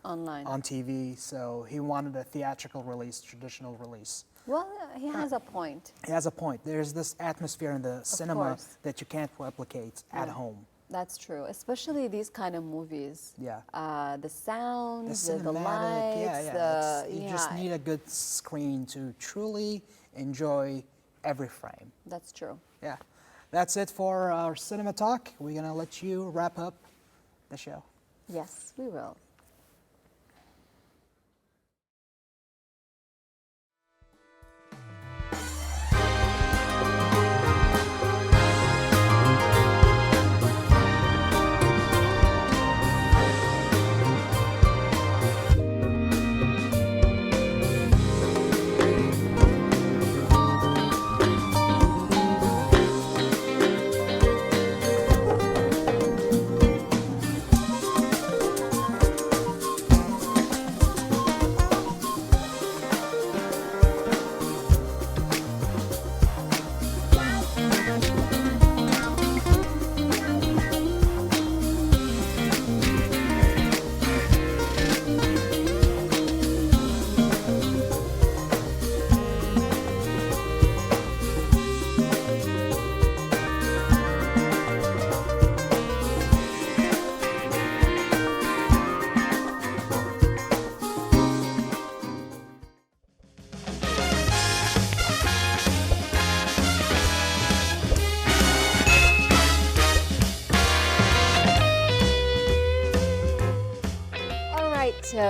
Online. on TV. So he wanted a theatrical release, traditional release. Well, he has a point. He has a point. There's this atmosphere in the cinema course. that you can't replicate at Yeah. home. That's true, especially these kind of movies. Yeah. The sounds, the cinematic, lights, You just need a good screen to truly enjoy every frame. That's true. Yeah. That's it for our cinema talk. We're going to let you wrap up the show. Yes, we will.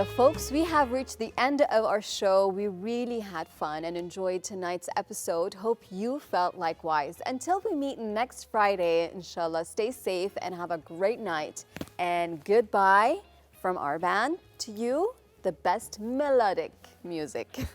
folks, we have reached the end of our show. We really had fun and enjoyed tonight's episode. Hope you felt likewise. Until we meet next Friday, inshallah, stay safe and have a great night. And goodbye from our band to you, the best melodic music.